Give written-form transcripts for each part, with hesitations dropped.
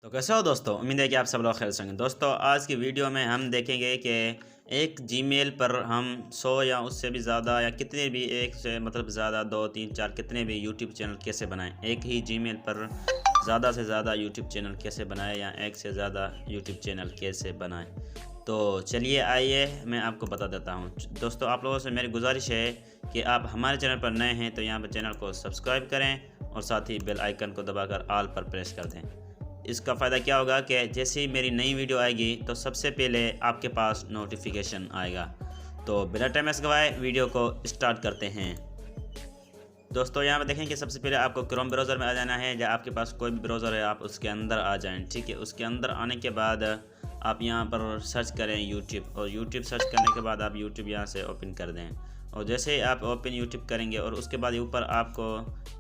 तो कैसे हो दोस्तों, उम्मीद है कि आप सब लोग खैर से होंगे। दोस्तों आज की वीडियो में हम देखेंगे कि एक जीमेल पर हम 100 या उससे भी ज़्यादा या कितने भी एक से मतलब ज़्यादा 2 3 4 कितने भी यूट्यूब चैनल कैसे बनाएं। एक ही जीमेल पर ज़्यादा से ज़्यादा यूट्यूब चैनल कैसे बनाएं या एक से ज़्यादा यूट्यूब चैनल कैसे बनाएं। तो चलिए आइए मैं आपको बता देता हूँ। दोस्तों आप लोगों से मेरी गुजारिश है कि आप हमारे चैनल पर नए हैं तो यहाँ पर चैनल को सब्सक्राइब करें और साथ ही बेल आइकन को दबाकर ऑल पर प्रेस कर दें। इसका फ़ायदा क्या होगा कि जैसे ही मेरी नई वीडियो आएगी तो सबसे पहले आपके पास नोटिफिकेशन आएगा। तो बिना टाइम वेस्ट गवाए वीडियो को स्टार्ट करते हैं। दोस्तों यहाँ पर देखें कि सबसे पहले आपको क्रोम ब्राउज़र में आ जाना है, या आपके पास कोई भी ब्राउज़र है आप उसके अंदर आ जाएं। ठीक है, उसके अंदर आने के बाद आप यहाँ पर सर्च करें यूट्यूब, और यूट्यूब सर्च करने के बाद आप यूट्यूब यहाँ से ओपन कर दें। और जैसे ही आप ओपन यूट्यूब करेंगे और उसके बाद ऊपर आपको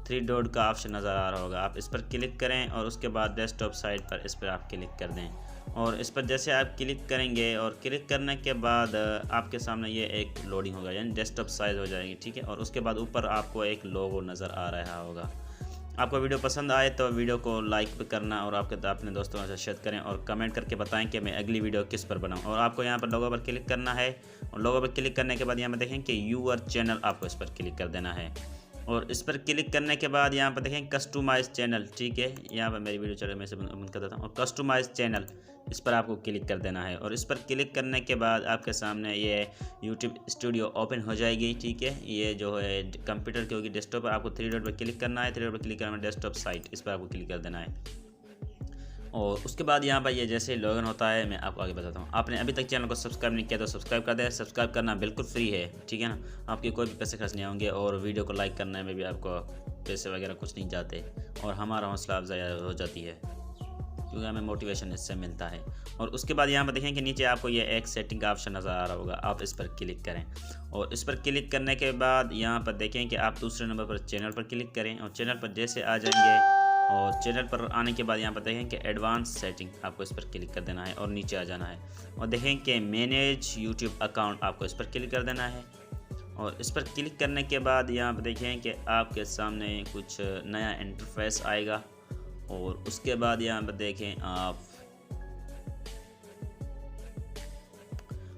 3 डॉट का ऑप्शन नज़र आ रहा होगा, आप इस पर क्लिक करें और उसके बाद डेस्कटॉप साइट पर इस पर आप क्लिक कर दें। और इस पर जैसे आप क्लिक करेंगे और क्लिक करने के बाद आपके सामने ये एक लोडिंग होगा, यानी डेस्कटॉप साइज़ हो जाएगी। ठीक है, और उसके बाद ऊपर आपको एक लोगो नज़र आ रहा होगा। आपको वीडियो पसंद आए तो वीडियो को लाइक भी करना और अपने दोस्तों के साथ शेयर करें और कमेंट करके बताएं कि मैं अगली वीडियो किस पर बनाऊं। और आपको यहां पर लोगो पर क्लिक करना है, और लोगो पर क्लिक करने के बाद यहां पर देखें कि यूअर चैनल, आपको इस पर क्लिक कर देना है। और इस पर क्लिक करने के बाद यहाँ पर देखें कस्टमाइज चैनल। ठीक है, यहाँ पर मेरी वीडियो चल रही है, मैं इसे बंद कर देता हूँ। और कस्टमाइज चैनल इस पर आपको क्लिक कर देना है, और इस पर क्लिक करने के बाद आपके सामने ये यूट्यूब स्टूडियो ओपन हो जाएगी। ठीक है, ये जो है कंप्यूटर की होगी, डेस्कटॉप पर आपको 3 डॉट पर क्लिक करना है। 3 डॉट पर क्लिक करना है, डेस्कटॉप साइट इस पर आपको क्लिक कर देना है। और उसके बाद यहाँ पर ये जैसे ही लॉगिन होता है मैं आपको आगे बताता हूँ। आपने अभी तक चैनल को सब्सक्राइब नहीं किया तो सब्सक्राइब कर दें। सब्सक्राइब करना बिल्कुल फ्री है, ठीक है ना, आपके कोई भी पैसे खर्च नहीं होंगे, और वीडियो को लाइक करने में भी आपको पैसे वगैरह कुछ नहीं जाते, और हमारा हौसला अफजाई हो जाती है क्योंकि हमें मोटिवेशन इससे मिलता है। और उसके बाद यहाँ पर देखें कि नीचे आपको ये एक सेटिंग का ऑप्शन नज़र आ रहा होगा, आप इस पर क्लिक करें। और इस पर क्लिक करने के बाद यहाँ पर देखें कि आप दूसरे नंबर पर चैनल पर क्लिक करें, और चैनल पर जैसे आ जाएंगे और चैनल पर आने के बाद यहाँ पर देखें कि एडवांस सेटिंग, आपको इस पर क्लिक कर देना है और नीचे आ जाना है। और देखें कि मैनेज यूट्यूब अकाउंट, आपको इस पर क्लिक कर देना है। और इस पर क्लिक करने के बाद यहाँ पर देखें कि आपके सामने कुछ नया इंटरफेस आएगा। और उसके बाद यहाँ पर देखें आप,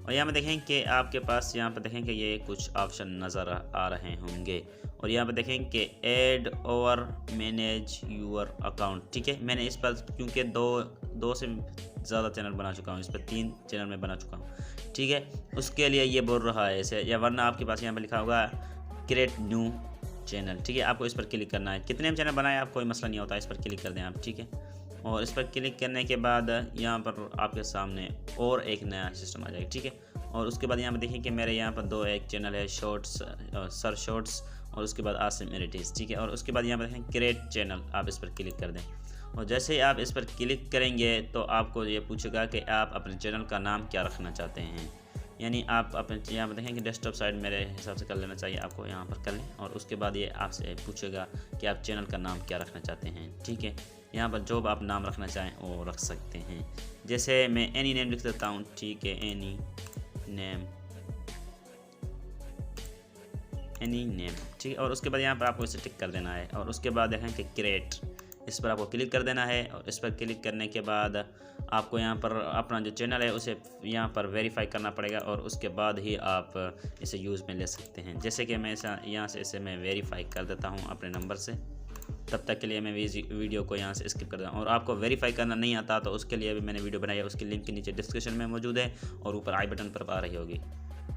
और यहाँ पर देखें कि आपके पास यहाँ पर देखें कि ये कुछ ऑप्शन नज़र आ रहे होंगे। और यहाँ पर देखें कि ऐड और मैनेज यूर अकाउंट। ठीक है, मैंने इस पर क्योंकि दो से ज़्यादा चैनल बना चुका हूँ, इस पर 3 चैनल में बना चुका हूँ। ठीक है, उसके लिए ये बोल रहा है ऐसे, या वरना आपके पास यहाँ पर लिखा होगा क्रिएट न्यू चैनल। ठीक है, आपको इस पर क्लिक करना है। कितने चैनल बनाए आप कोई मसला नहीं होता, इस पर क्लिक कर दें आप। ठीक है, और इस पर क्लिक करने के बाद यहाँ पर आपके सामने और एक नया सिस्टम आ जाएगा। ठीक है, और उसके बाद यहाँ पर देखिए कि मेरे यहाँ पर एक चैनल है शॉर्ट्स, सर शॉर्ट्स, और उसके बाद आसिम एडिटिस। ठीक है, और उसके बाद यहाँ पर देखें क्रिएट चैनल, आप इस पर क्लिक कर दें। और जैसे ही आप इस पर क्लिक करेंगे तो आपको ये पूछेगा कि आप अपने चैनल का नाम क्या रखना चाहते हैं, यानी आप अपने यहाँ पर देखें कि डेस्कटॉप साइट मेरे हिसाब से कर लेना चाहिए, आपको यहाँ पर कर लें। और उसके बाद ये आपसे पूछेगा कि आप चैनल का नाम क्या रखना चाहते हैं। ठीक है, यहाँ पर जो आप नाम रखना चाहें वो रख सकते हैं। जैसे मैं एनी नेम लिख देता हूँ। ठीक है, एनी नेम। ठीक है, और उसके बाद यहाँ पर आपको इसे टिक कर देना है। और उसके बाद देखें कि क्रिएट, इस पर आपको क्लिक कर देना है। और इस पर क्लिक करने के बाद आपको यहाँ पर अपना जो चैनल है उसे यहाँ पर वेरीफाई करना पड़ेगा, और उसके बाद ही आप इसे यूज़ में ले सकते हैं। जैसे कि मैं यहाँ से इसे मैं वेरीफाई कर देता हूँ अपने नंबर से। तब तक के लिए मैं वीडियो को यहाँ से स्किप कर देता हूँ। और आपको वेरीफाई करना नहीं आता तो उसके लिए भी मैंने वीडियो बनाई है, उसकी लिंक के नीचे डिस्क्रिप्शन में मौजूद है और ऊपर आई बटन पर आ रही होगी।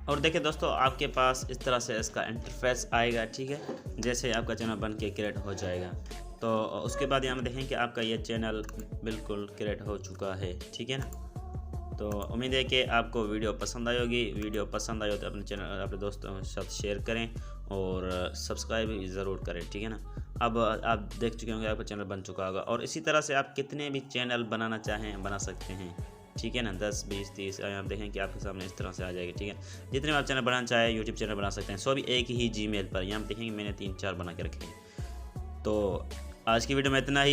और देखिए दोस्तों, आपके पास इस तरह से इसका इंटरफेस आएगा। ठीक है, जैसे आपका चैनल बन के क्रिएट हो जाएगा तो उसके बाद यहाँ में देखें कि आपका ये चैनल बिल्कुल क्रिएट हो चुका है। ठीक है ना, तो उम्मीद है कि आपको वीडियो पसंद आई होगी। वीडियो पसंद आई हो तो अपने चैनल अपने दोस्तों के साथ शेयर करें और सब्सक्राइब ज़रूर करें। ठीक है ना, अब आप देख चुके होंगे आपका चैनल बन चुका होगा, और इसी तरह से आप कितने भी चैनल बनाना चाहें बना सकते हैं। ठीक है ना, 10 20 30 आप देखें कि आपके सामने इस तरह से आ जाएगी। ठीक है, जितने आप चैनल बनाना चाहें यूट्यूब चैनल बना सकते हैं, सो भी एक ही जीमेल पर। यहाँ देखेंगे मैंने 3 4 बना के रखे हैं। तो आज की वीडियो में इतना ही।